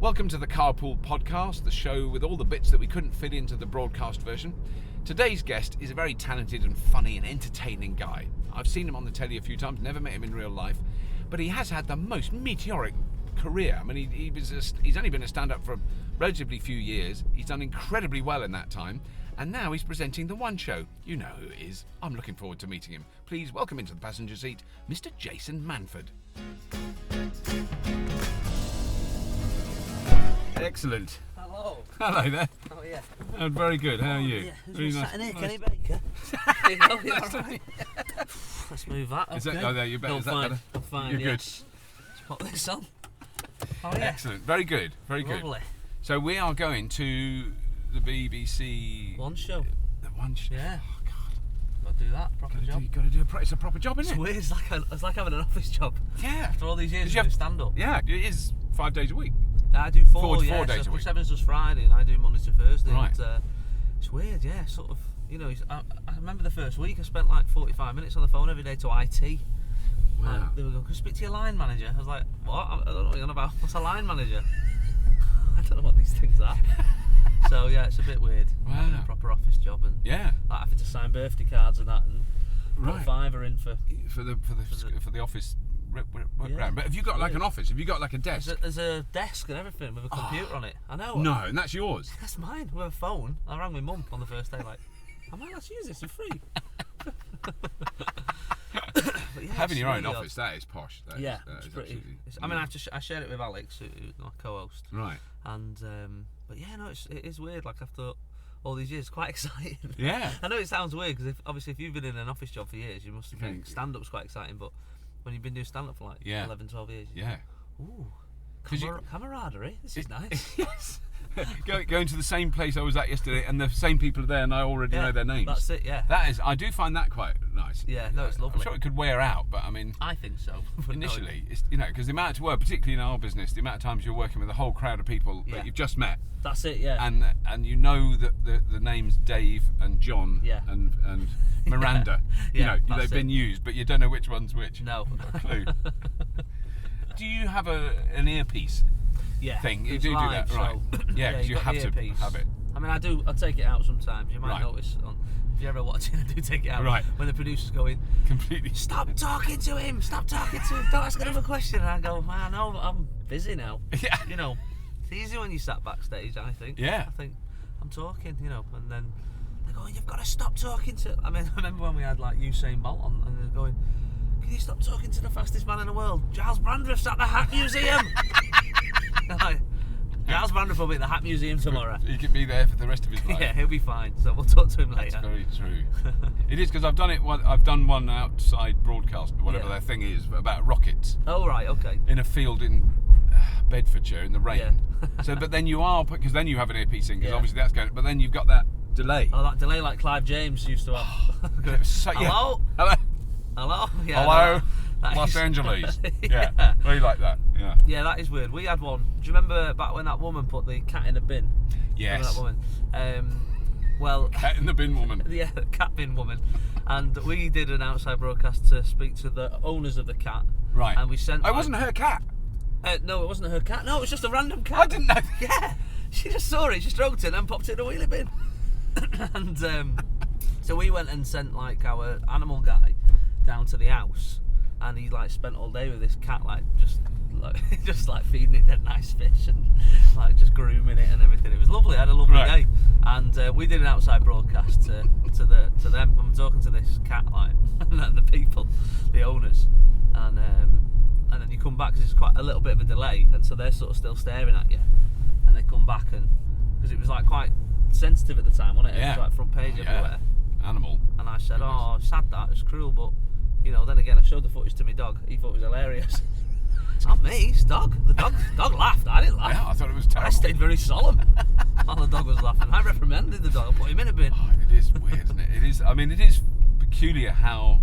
Welcome to the Carpool podcast, the show with all the bits that we couldn't fit into the broadcast version. Today's guest is a very talented and funny and entertaining guy. I've seen him on the telly a few times, never met him in real life, but he has had the most meteoric career. I mean, he's only been a stand-up for a relatively few years. He's done incredibly well in that time, and now he's presenting the one show. You know who it is. I'm looking forward to meeting him. Please welcome into the passenger seat, Mr Jason Manford. Excellent. Hello. Hello there. Oh yeah. Oh, very good. How are you? Yeah. Very Who's nice. sat in here? Kenny Baker. There you go, yeah, all right. Let's move that. Is Okay. that, oh, there, you're better. I'm Is that fine. better? I'm fine. You're yes. Let's pop this on. Oh yeah. Excellent. Very good. Very good. Lovely. So we are going to the BBC One show. The one show. Yeah. Oh God. Gotta do that. Proper job. You got to do it's a proper job, isn't It's it? weird. It's like having an office job. Yeah. After all these years Did you of doing stand-up. Yeah. It is 5 days a week. I do four Four yeah, days so a week. Sevens does Friday, and I do Monday to Thursday. Right. And, it's weird, yeah. Sort of. You know, I remember the first week I spent like 45 minutes on the phone every day to IT. Wow. They were going, "Can you speak to your line manager?" I was like, "What? I don't know what you're on about. What's a line manager?" I don't know what these things are. So yeah, it's a bit weird. Wow. Having a proper office job and Yeah. like having to sign birthday cards and that, and put a Right. fiver in for. For the office work Yeah. round. But have you got like an Weird. office? Have you got like a desk? There's a desk and everything with a computer on it. I know. No, and that's yours. That's mine with a phone. I rang my mum on the first day like, "Am I allowed to use this for free?" But yeah, Having it's your own really office, that is posh. That Yeah, is it's pretty. absolutely- I mean, I share it with Alex, who's my co-host, Right. and but yeah, no, it is weird. Like after all these years, quite exciting. Yeah. I know it sounds weird because if you've been in an office job for years, you must think Think- stand-up's quite exciting. But when you've been doing stand-up for like Yeah. 11, 12 years, Yeah. ooh, 'Cause you- camaraderie. This is nice. Yes. Going to the same place I was at yesterday, and the same people are there, and I already know their names. That's it. Yeah. That is, I do find that quite nice. Yeah, no, it's lovely. I'm sure it could wear out, but I mean, I think so. But no, initially, it's, you know, because the amount of work, particularly in our business, the amount of times you're working with a whole crowd of people Yeah. that you've just met, that's it. Yeah. and you know that the names Dave and John Yeah. and Miranda, Yeah, you know, that's they've been it. used, but you don't know which one's which. No. Not a clue. Do you have an earpiece Yeah. thing? You it's do live, that, right? so- Yeah, because you've you got have the to earpiece. have it. I mean, I take it out sometimes. You might Right. notice if you're ever watching, I do take it out. Right. When the producers go in, Completely. "Stop talking to him! Stop talking to him! Don't ask another question." And I go, "Man, no, I'm busy now." Yeah. You know, it's easy when you sat backstage. I think. Yeah. I think I'm talking. You know, and then they go, "You've got to stop talking to." I mean, I remember when we had like Usain Bolt on, and they're going, "Can you stop talking to the fastest man in the world? Giles Brandreth's at the Hat Museum." Like, Giles Brandreth will be at the Hat Museum tomorrow. He could be there for the rest of his life. Yeah, he'll be fine. So we'll talk to him That's later. very true. It is, because I've done it. I've done one outside broadcast, whatever Yeah. their thing is, about rockets Oh right, okay. in a field in Bedfordshire in the rain. Yeah. So, but then you are, because then you have an earpiece in, because Yeah. obviously that's going. But then you've got that delay. Oh, that delay like Clive James used to have. It was so- yeah. Hello? Hello. Hello? Yeah, Hello. that Los is- Angeles. Yeah. Yeah. Very like that. Yeah. Yeah, that is weird. We had one. Do you remember back when that woman put the cat in a bin? Remember Yes. that woman? Well, Cat in the bin woman. yeah, cat bin woman. And we did an outside broadcast to speak to the owners of the cat. Right. And we sent. I wasn't her cat. No, it wasn't her cat. No, it was just a random cat. I didn't know. Yeah, she just saw it, she stroked it and popped it in a wheelie bin. And so we went and sent like our animal guy down to the house, and he like spent all day with this cat, like just like feeding it that nice fish and like just grooming it and everything. It was lovely. I had a lovely Right. day, and we did an outside broadcast to them. I'm talking to this cat like and the people, the owners, and then you come back because it's quite a little bit of a delay, and so they're sort of still staring at you, and they come back, and because it was like quite sensitive at the time, wasn't it? Yeah. It was like front page Oh, yeah. everywhere. Animal. And I said, "Oh, sad that, it's cruel, but you know." Then again, I showed the footage to my dog. He thought it was hilarious. It's not me, it's dog. The dog laughed. I didn't laugh. Yeah, I thought it was I terrible. stayed very solemn while the dog was laughing. I reprimanded the dog. I put him in a bin. Oh, it is weird, isn't it? It is. I mean, it is peculiar how.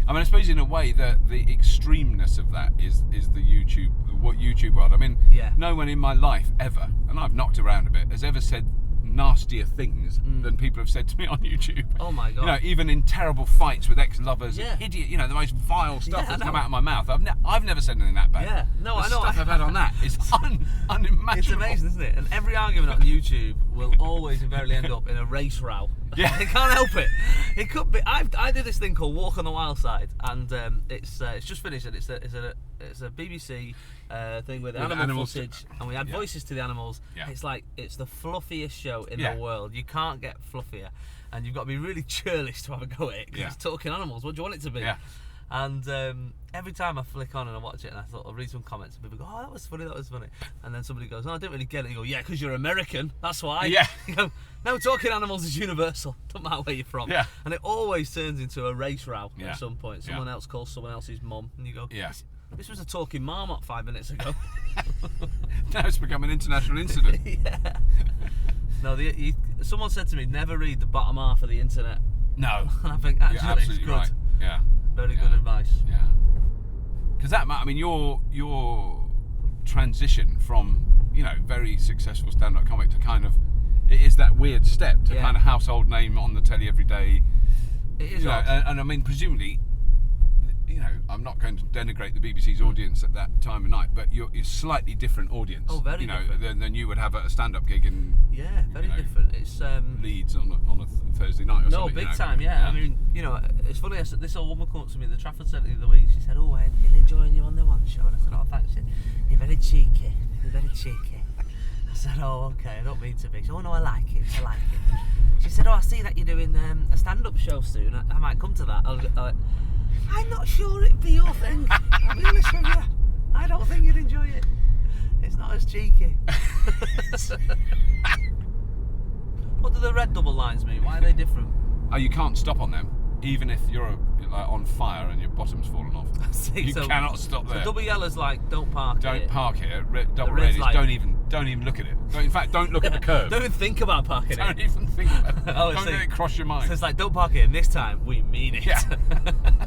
I mean, I suppose in a way that the extremeness of that is the YouTube world. I mean, Yeah. no one in my life ever, and I've knocked around a bit, has ever said nastier things than people have said to me on YouTube. Oh my God. You know, even in terrible fights with ex-lovers, Yeah. idiot, you know, the most vile stuff Yeah, that's I come know. out of my mouth. I've never said anything that bad. Yeah, no, The I know. stuff I've had on that is unimaginable. It's amazing, isn't it? And every argument on YouTube will always invariably end up in a race row. Yeah. They can't help it. It could be. I did this thing called Walk on the Wild Side, and it's just finished. It's a BBC thing with animal footage, and we had voices to the animals. Yeah. It's the fluffiest show in Yeah. the world. You can't get fluffier, and you've got to be really churlish to have a go at it, because Yeah. it's talking animals. What do you want it to be? Yeah. And every time I flick on and I watch it, and I thought I'll read some comments, and people go, "Oh, that was funny, and then somebody goes, "Oh, I didn't really get it." You go, "Yeah, because you're American, that's why." Yeah. You go, "No, talking animals is universal. Doesn't matter where you're from." Yeah. And it always turns into a race row Yeah. at some point. Someone else calls someone else's mum, and you go, Yeah. This was a talking marmot 5 minutes ago." Now it's become an international incident. Yeah. No, someone said to me, "Never read the bottom half of the internet." No. And I think You're actually it's absolutely good. right. Yeah. Very good advice. Yeah. Because I mean, your transition from, you know, very successful stand-up comic to kind of, it is that weird step to kind of household name on the telly every day. It is You know, odd. and I mean, presumably, you know, I'm not going to denigrate the BBC's audience at that time of night, but you're slightly different audience. Oh, very you know, different. than you would have at a stand-up gig in Yeah, very you know, different. It's Leeds on a Thursday night or no, something. big you know. time. Yeah. I mean, you know, it's funny. This old woman came up to me in the Trafford Centre the other week. She said, "Oh, I've been enjoying you on the One Show," and I said, "Oh, thanks. You're very cheeky. You're very cheeky." I said, "Oh, okay. I don't mean to be." She said, "Oh no, I like it. I like it." She said, "Oh, I see that you're doing a stand-up show soon. I might come to that." I'm not sure it'd be your thing. I'll be honest with you. I don't think you'd enjoy it. It's not as cheeky. What do the red double lines mean? Why are they different? Oh, you can't stop on them, even if you're like on fire and your bottom's fallen off. See, You cannot stop there. So double yellow's like, don't park here. Don't park here. Double red's red is like- don't even look at it. In fact, don't look at the curb. Don't even think about parking Don't it. even think about it. Oh, I Don't see. let it cross your mind. So it's like, don't park here, and this time we mean it. Yeah.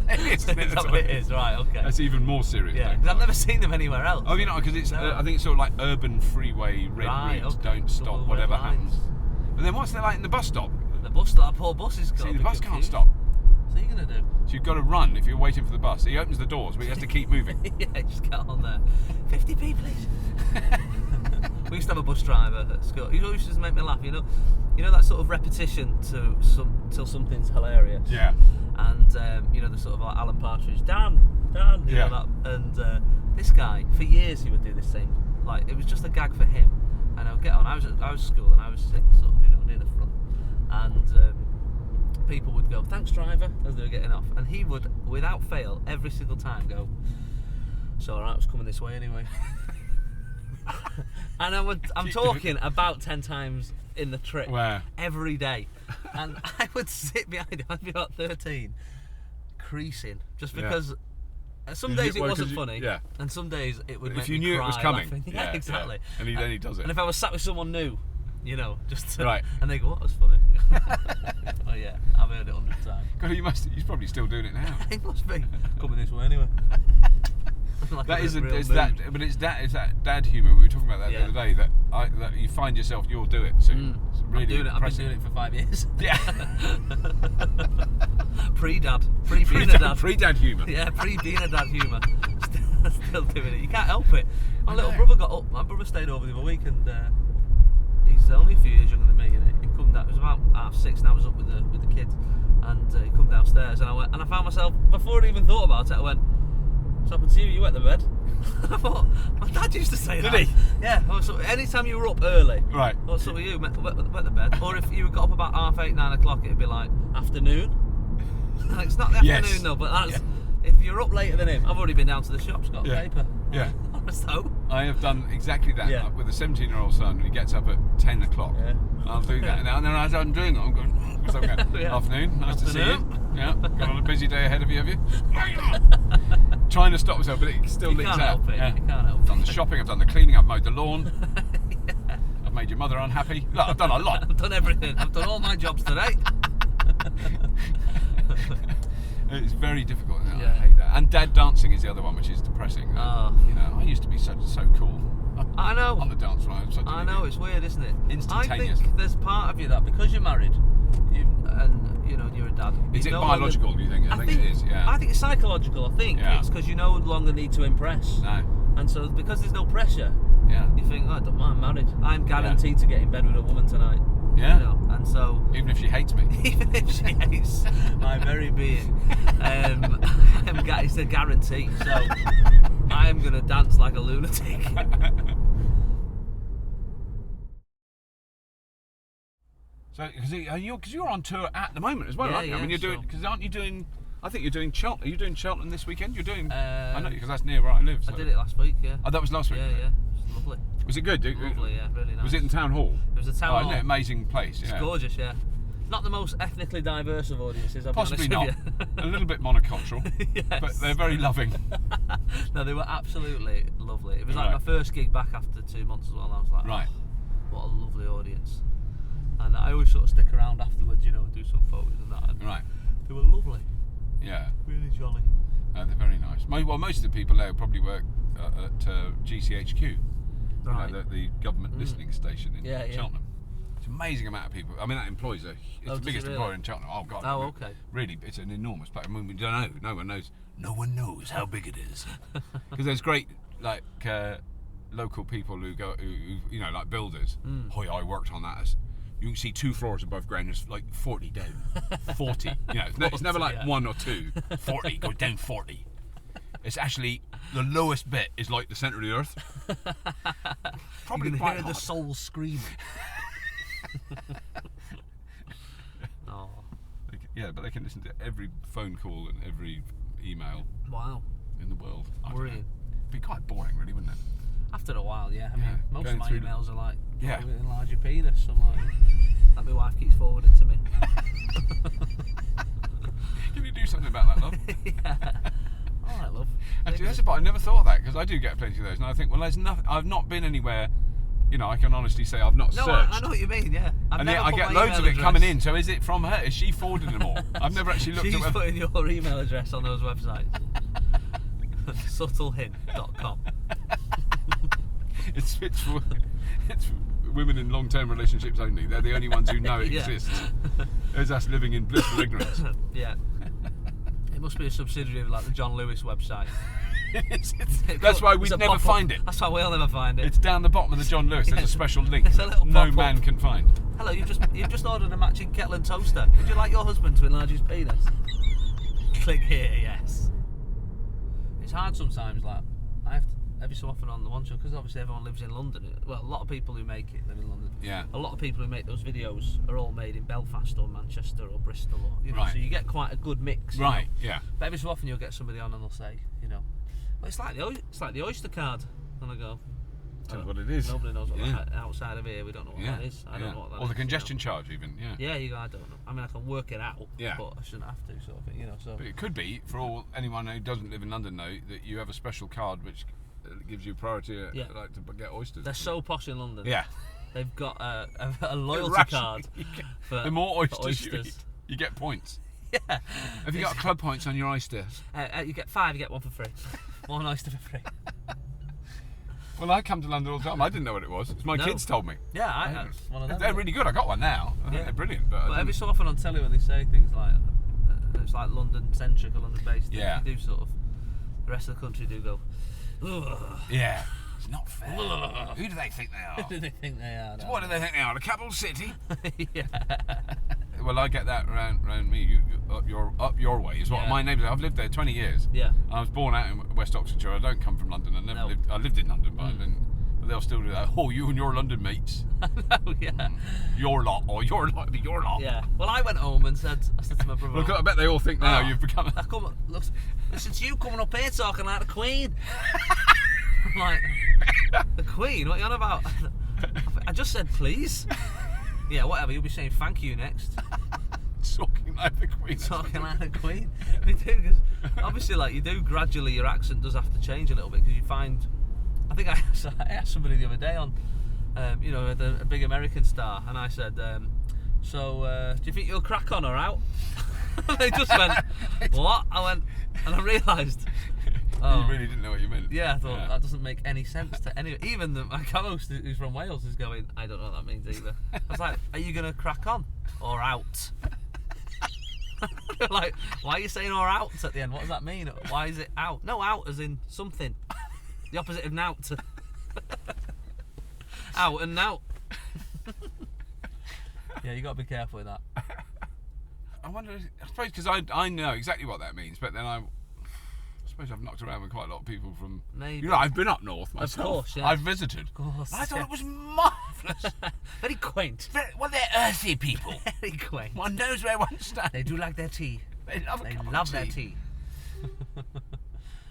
It is, isn't it? Is that what it is? Right, okay. That's even more serious. Yeah, don't 'cause I've park. never seen them anywhere else. Oh, you know, because it's No. I think it's sort of like urban freeway red Right, routes. okay. Don't stop, Double red whatever lines. happens. But then what's there like in the bus stop? The bus, that poor bus is got See, to the be bus can't confused. stop. What's he going to do? So you've got to run if you're waiting for the bus. He opens the doors, but he has to keep moving. Yeah, just get on there. 50p, please. We used to have a bus driver at school. He always used to make me laugh. You know that sort of repetition till something's hilarious. Yeah. And you know, the sort of like Alan Partridge, Dan, you Yeah. know that. And this guy, for years, he would do this thing. Like, it was just a gag for him. And I would get on. I was at school, and I was sitting sort of, you know, near the front, and people would go, "Thanks, driver," as they were getting off, and he would, without fail, every single time go, "It's all right, I was coming this way anyway." And I'm talking about 10 times in the trip. Where? Every day. And I would sit behind him, I'd be about 13, creasing, just Yeah. because some Because days you- it well, wasn't 'cause you- funny, yeah. and some days it would If make you me knew it was cry coming. laughing. Yeah, exactly. And then he does it. And if I was sat with someone new, you know, just to, Right. and they go, "What was funny?" Oh yeah, I've heard it 100 times. God, he's probably still doing it now. It must be coming this way anyway. Like That a isn't. real It's mood. that. But it's that dad humour. We were talking about that Yeah. the other day. That you find yourself, you'll do it soon. It's really I've been impressive. doing it for 5 years. Yeah. Pre-dad, pre-being a dad. Pre-dad humour. Yeah, pre-being a dad humour. Still doing it. You can't help it. My I little know. brother got up. My brother stayed over the other week, and he's only a few years younger than me. And he come down. It was about 6:30, and I was up with the kids, and he come downstairs, and I found myself, before I even thought about it, I went, "What's happened to you? You wet the bed?" I thought, my dad used to say that. Did he? Yeah. So anytime you were up early, Right. what's up with you? Wet the bed? Or if you got up about 8:30, 9 o'clock, it'd be like, "Afternoon." And it's not the Yes. afternoon though, but that's, Yeah. if you're up later than him. I've already been down to the shops, got Yeah. paper. Yeah. So, I have done exactly that Yeah. with a 17-year-old son. He gets up at 10 o'clock. Yeah. I'll do that now. And then as I'm doing it, I'm going, because I'm going, Yeah. afternoon, nice to see you. Afternoon. Yeah, got on a busy day ahead of you, have you? Trying to stop myself, but it still you leaks can't out. help it. Yeah. You can't help I've done it. the shopping, I've done the cleaning, I've mowed the lawn, I've made your mother unhappy. Look, I've done a lot. I've done everything. I've done all my jobs today. It's very difficult. I Yeah. hate that. And dad dancing is the other one, which is depressing. Oh. You know, I used to be so cool. I know. On the dance floor. I know, it's weird, isn't it? Instantaneous. I think there's part of you that because you're married, you're a dad. Is it biological? Do you think? I think it is. Yeah. I think it's psychological. I think it's because you no longer need to impress. No. And so because there's no pressure, Yeah. you think, I don't mind, I'm married. I'm guaranteed to get in bed with a woman tonight. Yeah. You know, and so Even if she hates me. even if she hates my very being, it's a guarantee. So I am gonna dance like a lunatic. So, because you're on tour at the moment as well, aren't you? I mean, you're doing, because aren't you doing? I think you're doing Cheltenham. Are you doing Cheltenham this weekend? You're doing. I know, because that's near where I live. So. I did it last week. Yeah. Oh, that was last week. Yeah. It's lovely. Was it good? Lovely, yeah, really nice. Was it in Town Hall? It was a Town Hall. Isn't it an amazing place? It's gorgeous, yeah. Not the most ethnically diverse of audiences, I'll Possibly be not. honest with you. A little bit monocultural, Yes. but they're very loving. No, they were absolutely lovely. It was like my first gig back after 2 months as well. And I was like, Right. What a lovely audience. And I always sort of stick around afterwards, you know, and do some photos and that. And Right. they were lovely. Yeah. Really jolly. They're very nice. Well, most of the people there probably work at GCHQ, Right. the government listening station in Yeah. Cheltenham. It's an amazing amount of people. I mean, that employs it's the biggest employer in Cheltenham. Oh God. Oh, okay. Really, it's an enormous place. I mean, we don't know. No one knows. No one knows how big it is. Because there's great local people who go, who like builders. I worked on that. You can see 2 floors above ground. There's like 40 down. 40. It's never like 1 or 2. 40 go down 40. It's actually the lowest bit is like the centre of the earth. Probably you can quite hear hot. the soul screaming. Oh. Yeah, but they can listen to every phone call and every email Wow. in the world. Worrying. It'd be quite boring, really, wouldn't it? After a while, yeah. I mean, most going of my through emails are like, Yeah. enlarge your penis. I'm like, that my wife keeps forwarding to me. Can you do something about that, love? Yeah. All right, love. Actually, that's about. I never thought of that because I do get plenty of those, and I think, well, there's nothing. I've not been anywhere. I can honestly say I've not No, searched. I know what you mean. Yeah. And yet I get loads of it coming in. So is it from her? Is she forwarding them all? I've never actually looked She's at whether. putting your email address on those websites. Subtlehint.com. It's for women in long-term relationships only. They're the only ones who know it Yeah. exists. There's us living in blissful ignorance. Yeah. It must be a subsidiary of like the John Lewis website. That's why we It's a never pop-up. find it. That's why we'll never find it. It's down the bottom of the John Lewis. There's a special link It's a little no pop-up. man can find. Hello, you've just ordered a matching kettle and toaster. Would you like your husband to enlarge his penis? Click here, yes. It's hard sometimes, like I have to, every so often on the one show, because obviously everyone lives in London. Well, a lot of people who make it live in London. Yeah. A lot of people who make those videos are all made in Belfast or Manchester or Bristol, or Right. so you get quite a good mix. you Right. know. Yeah. But every so often you'll get somebody on and they'll say, well, it's like the Oyster card, and I go, That's what it is. nobody knows what that, outside of here. We don't know what that is. I don't know what that is. Or the congestion charge, even. Yeah. Yeah, I don't know. I mean, I can work it out, Yeah. but I shouldn't have to, sort of thing, So. But it could be for anyone who doesn't live in London, though, that you have a special card which gives you priority, to get oysters. They're so posh in London. Yeah. They've got a loyalty Ration. card. For, The more for oysters you eat, you get points. Yeah. Have you got club points on your oysters? You get 5, you get 1 for free. 1 oyster for free. Well, I come to London all the time. I didn't know what it was. My No. kids told me. Yeah, I one of them. They're really good. I got one now. I think Yeah. they're brilliant. But every so often on telly when they say things like it's like London centric or London based, Yeah. you do sort of the rest of the country do go. Ugh. yeah, it's not fair. Who do they think they are? Who do they think they are? What do they think they are? The capital city? Yeah. Well, I get that around me. You're up your way is what Yeah. my neighbours. I've lived there 20 years. Yeah. I was born out in West Oxfordshire. I don't come from London. I never lived. I lived in London, but I didn't. But they'll still do that. Oh, you and your London mates. No, yeah. Your lot, or your lot, your lot. Yeah. Well, I went home and I said to my brother, Look, I bet they all think now you've become. listen to you coming up here talking like the Queen. I'm like, the Queen? What are you on about? I just said please. Yeah, whatever. You'll be saying thank you next. Talking like the Queen. Talking like the Queen. We do, because obviously, like you do gradually, your accent does have to change a little bit because you find. I think I asked somebody the other day on, a big American star, and I said, do you think you'll crack on or out? They just went, what? I went, and I realised Oh. You really didn't know what you meant. Yeah, I thought that doesn't make any sense to any. Even my co-host who's from Wales is going, I don't know what that means either. I was like, are you gonna crack on or out? Like, why are you saying or out at the end? What does that mean? Why is it out? No, out as in something. The opposite of nout. Out and nout. Yeah, you got to be careful with that. I wonder. I suppose because I know exactly what that means, but then I suppose I've knocked around with quite a lot of people from. Maybe. You know, I've been up north myself. Of course, yeah. I've visited. Of course. I thought it was marvellous. Very quaint. Well, they're earthy people. Very quaint. One knows where one stands. They do like their tea. They love, their tea.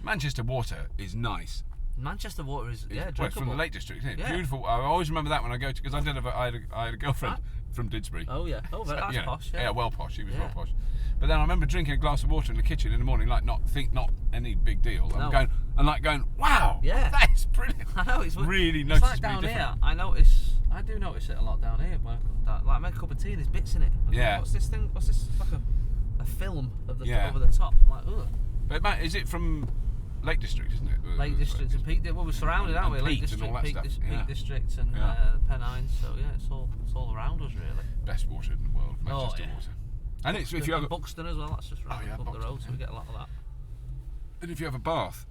Manchester water is nice. Manchester water is Well, drinkable. it's from the Lake District, isn't it? Yeah. Beautiful. I always remember that when I go to, because I had a girlfriend from Didsbury. Oh yeah. Oh, So, that's you know, posh. Yeah. Yeah, well posh. She was Yeah. well posh. But then I remember drinking a glass of water in the kitchen in the morning, like not any big deal. No. I'm going, wow, Yeah. that is brilliant. I know it's really it's noticeably like down different. here. I do notice it a lot down here when I come down. Like I make a cup of tea and there's bits in it. I'm Yeah. Like, what's this thing? What's this? It's like a film of the Yeah. over the top. I'm like, ugh. But man, is it from Lake District, isn't it? Lake District and Peak. Well, we're surrounded, aren't we? And Lake Peak and District, all that stuff, yeah. Peak District, and Yeah. Pennines. So yeah, it's all around us really. Best water in the world, Manchester yeah. water. And it's if you have Buxton as well. That's just right up the Buxton, road, so we get a lot of that. and if you have a bath,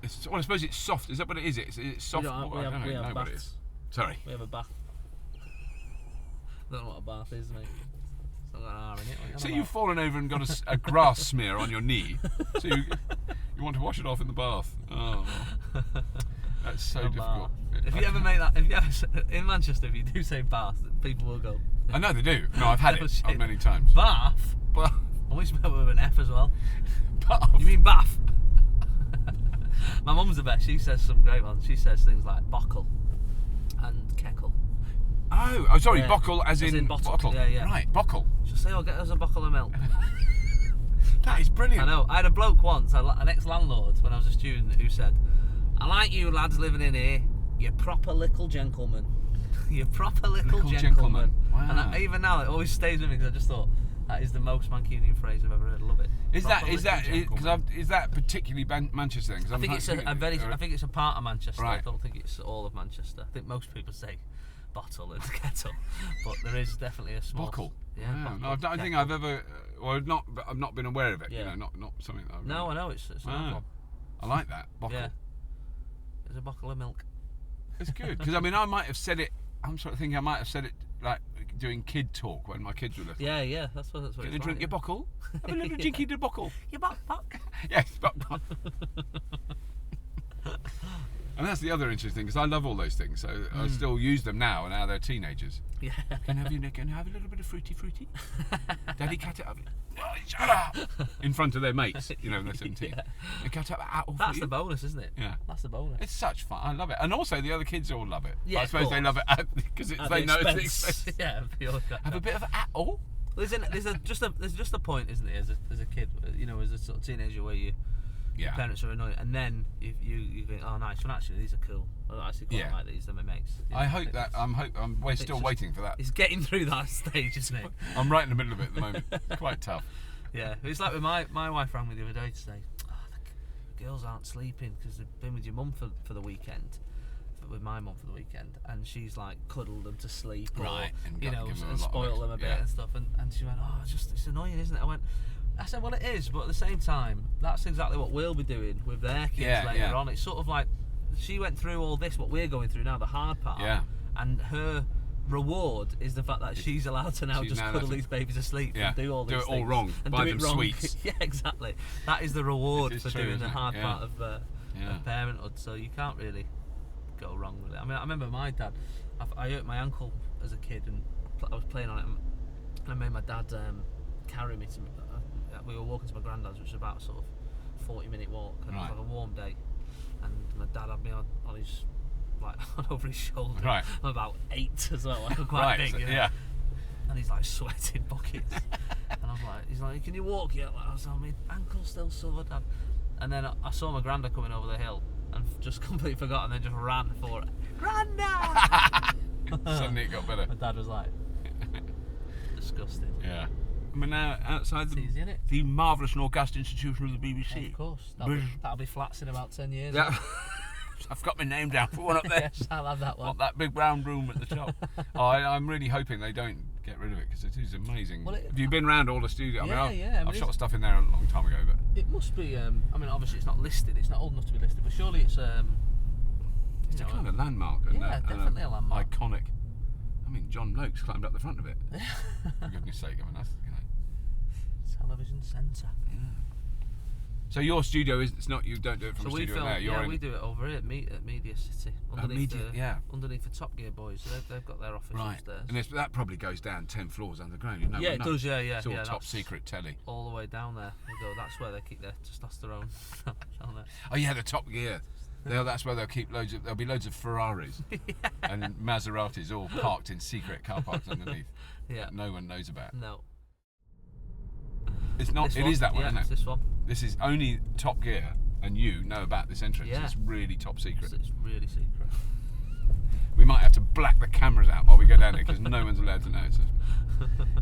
I suppose it's soft. Is that what it is? It's soft water. I don't know what it is. Sorry. We have a bath. I don't know what a bath is, mate. It's not got an R in it. What So you on you've fallen over and got a grass smear on your knee. So you want to wash it off in the bath. Oh, that's so difficult. If you ever make that, in Manchester, if you do say bath, people will go. I know they do. No, I've had Never it seen many times. Bath? Bath. I always spell it with an F as well. Bath. You mean bath? My mum's the best. She says some great ones. She says things like bockle and keckle. Oh, sorry, Yeah. bottle as in bottle. Yeah, yeah. Right, bottle. She'll say, "Oh, get us a bottle of milk." That is brilliant. I know. I had a bloke once, an ex-landlord, when I was a student, who said, "I like you lads living in here. You're proper little gentlemen. You're proper little gentlemen." Wow. And even now, it always stays with me because I just thought that is the most Mancunian phrase I've ever heard. I love it. Is Proper that particularly Manchester thing? I think it's I think it's a part of Manchester. Right. I don't think it's all of Manchester. I think most people say bottle and kettle, but there is definitely a small. Buckle. Yeah. Wow. Buckle, No, I don't think I've ever. Well, I've not been aware of it. Yeah. You know, not something that I've. No, I know it's an odd one. I like that. Bottle. Yeah. There's a bottle of milk. It's good because I mean I might have said it. I'm sort of thinking I might have said it like doing kid talk when my kids were little. Yeah. That's what. Can It's you drink your bottle? Have a little drinky the bottle. Your buck. Yes, bottle. And that's the other interesting thing because I love all those things, so I still use them now, and now they're teenagers. Yeah. Can I have a little bit of fruity? Daddy, cut it up. Shut up! In front of their mates, you know, when they're 17. Yeah. They cut up apple. That's the bonus, isn't it? Yeah. That's the bonus. It's such fun. I love it, and also the other kids all love it. Yeah, I suppose of they love it because At they the know it's the expense. expense. Yeah. Have a bit of apple. There's just a point, isn't there, as a kid, you know, as a sort of teenager where your parents are annoying, and then you think, oh nice, well actually these are cool. I actually quite like these. They're my mates. I hope that we're still waiting for that. It's getting through that stage, isn't it? I'm right in the middle of it at the moment. It's quite tough. Yeah, it's like with my wife rang me the other day to say, oh, the girls aren't sleeping because they've been with your mum for the weekend. With my mum for the weekend, and she's like cuddled them to sleep, right? Or, and you know, give them and spoil them a bit and stuff. And she went, oh, it's annoying, isn't it? I said, well, it is, but at the same time, that's exactly what we'll be doing with their kids later on. It's sort of like she went through all this, what we're going through now, the hard part. Yeah. And her reward is the fact that she's allowed to now just cuddle these babies asleep and do all these things. Do it all wrong. And buy do them it wrong. sweets. Yeah, exactly. That is the reward for doing the hard part of parenthood. So you can't really go wrong with it. I mean, I remember my dad. I hurt my ankle as a kid, and I was playing on it, and I made my dad carry me to. We were walking to my granddad's, which was about sort of 40-minute walk, and it was like a warm day, and my dad had me on his on over his shoulder. Right. I'm about 8 as well. I'm quite big. So, you know? Yeah. And he's like sweating buckets, and I was like, he's like, can you walk yet? I was like, my ankle's still sore, Dad. And then I saw my granddad coming over the hill, and just completely forgot, and then just ran for it. Granddad! Suddenly it got better. My dad was like, disgusted. Yeah. And we're now outside It's easy, innit? the marvellous and august institution of the BBC. Of course. That'll be flats in about 10 years. Yeah. I've got my name down for one up there. Yes, I'll have that one. Not that big brown room at the top. I'm really hoping they don't get rid of it because it is amazing. Well, have you been around all the studio? Yeah, yeah. I've shot stuff in there a long time ago, but it must be. I mean, obviously it's not listed. It's not old enough to be listed, but surely it's. It's a kind of landmark, and definitely a landmark. Iconic. I mean, John Noakes climbed up the front of it. For goodness sake, I mean, that's, Television centre. Yeah. So your studio it's not, you don't do it from a studio there. We do it over here at Media City, underneath the Top Gear boys. They've got their office upstairs. And that probably goes down 10 floors underground. Yeah, it does. Yeah. It's all top secret telly. All the way down there. That's where they keep their testosterone. Oh yeah, the Top Gear. That's where they'll keep there'll be loads of Ferraris and Maseratis all parked in secret car parks underneath. Yeah. That no one knows about. No. It's not. It is that one, isn't it? It's this one. This is only Top Gear, and you know about this entrance. Yeah. It's really top secret. It's really secret. We might have to black the cameras out while we go down there because no one's allowed to know.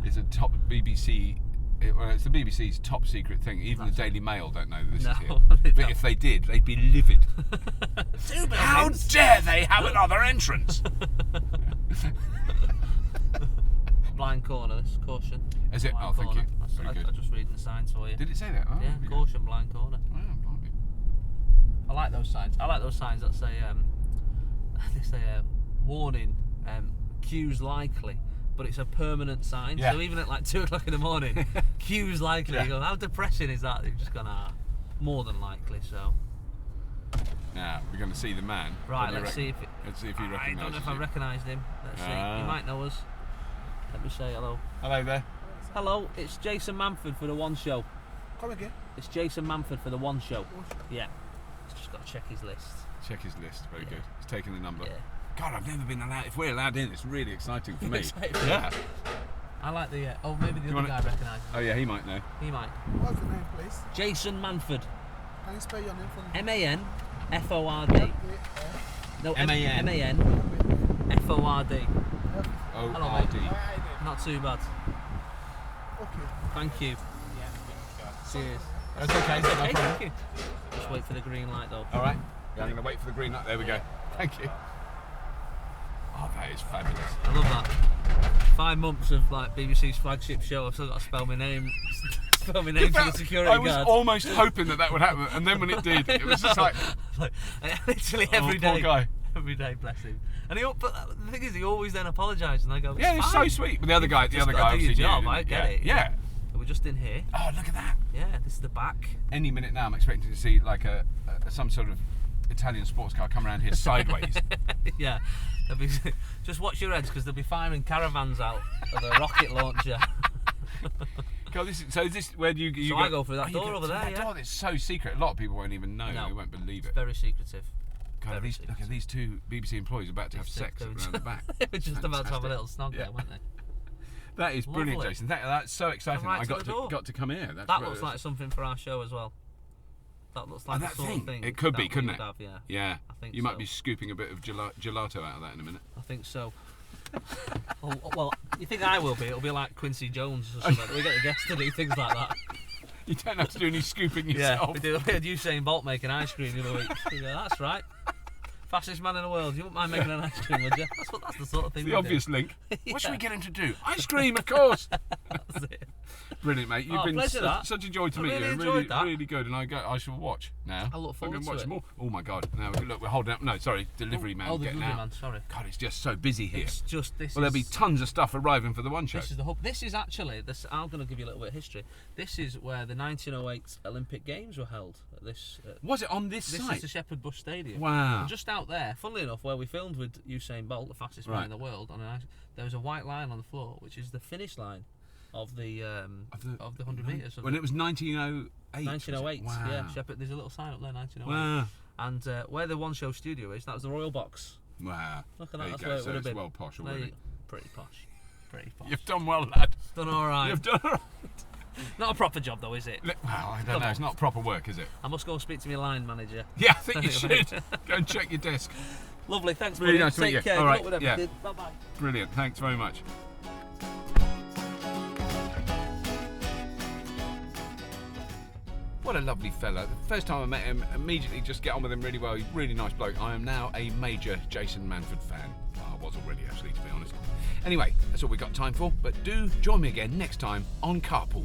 It's a top BBC. It's the BBC's top secret thing. Even the Daily Mail don't know that this is here. But if they did, they'd be livid. How dare they have another entrance? Blind corner, this caution. Is it? Blind thank you. Very good. I'm just reading the signs for you. Did it say that? Oh, yeah, caution, blind corner. Oh, blimey. I like those signs. I like those signs that say, they say warning, queues likely. But it's a permanent sign, so even at like 2 o'clock in the morning, queues likely. You go, how depressing is that? You've just gone, more than likely. So now we're going to see the man. Right, let's see if he recognises. I don't know if I recognised him. Let's see. He might know us. Let me say hello. Hello there. Hello, it's Jason Manford for the One Show. Come again? It's Jason Manford for the One Show. Yeah. He's just got to check his list. Check his list. Very good. He's taking the number. Yeah. God, I've never been allowed. If we're allowed in, it's really exciting for me. Yeah. I like the. Maybe the other guy recognises. Oh yeah, he might know. He might. What's the name, please? Jason Manford. Can you spell your name for me? M-A-N-F-O-R-D. No, M-A-N-F-O-R-D. O-R-D. Not too bad. Okay. Thank you. Cheers. That's okay. No problem. Thank you. Just wait for the green light though. All right. Yeah, I'm going to wait for the green light. There we go. Thank you. Oh, that is fabulous. I love that. 5 months of like BBC's flagship show. I've still got to spell my name. Spell my name to the security guard. I was almost hoping that would happen, and then when it did, it was just like literally every day. Poor guy. Every day, bless him. And but the thing is, he always then apologises, and I go, yeah, he's so sweet. But the other guy obviously knew. I get it. Yeah. We're just in here. Oh, look at that. Yeah, this is the back. Any minute now, I'm expecting to see like some sort of Italian sports car come around here sideways. Yeah. Just watch your heads because they'll be firing caravans out of a rocket launcher. God, is this where do you so go? I go through that door over there. That door that's so secret. A lot of people won't even know. No, they won't believe it. Very secretive. God, look at these two BBC employees about to have sex around the back. They were just about to have a little snog there, weren't they? That is brilliant, Lovely. Jason. That's so exciting. Right I got to come here. That looks like something for our show as well. That looks like the sort of thing. It could be, couldn't it? Have, yeah. I think you might be scooping a bit of gelato out of that in a minute. I think so. Well, you think I will be? It'll be like Quincy Jones or something. We get the guests to do things like that. You don't have to do any scooping yourself. Yeah, we had Usain Bolt making ice cream the other week. That's right. Fastest man in the world. You wouldn't mind making an ice cream, would you? That's the sort of thing. The obvious link. What should we get him to do? Ice cream, of course. That's it. Brilliant, mate. You've been such a joy to meet you. Really good. And I shall watch now. I look forward to watch it. more. Oh my God! Now look, we're holding up. No, sorry, delivery man. Oh, the delivery man. Sorry. God, it's just so busy here. It's just this. Well, there'll be tons of stuff arriving for the One Show. This is the hub. This is actually. I'm going to give you a little bit of history. This is where the 1908 Olympic Games were held. Was it on this site? This is the Shepherd Bush Stadium. Wow. And just out there, funnily enough, where we filmed with Usain Bolt, the fastest man in the world, there was a white line on the floor, which is the finish line of the 100 metres. When it was 1908. 1908. Wow. Yeah, Shepherd. There's a little sign up there, 1908. Wow. And where the One Show studio is, that was the Royal Box. Wow. Look at that. There That's you where go. it would have been. Well posh already. Pretty posh. Pretty posh. You've done well, lad. Done all right. You've done all right. Not a proper job though, is it? Well, I don't know. It's not proper work, is it? I must go and speak to my line manager. Yeah, I think you should. Go and check your desk. Lovely, thanks. Really buddy. nice to meet you. Take care. All right. Good luck with everything. Bye bye. Brilliant. Thanks very much. What a lovely fella. The first time I met him, immediately just get on with him really well. He's a really nice bloke. I am now a major Jason Manford fan. Well, I was already, actually, to be honest. Anyway, that's all we've got time for, but do join me again next time on Carpool.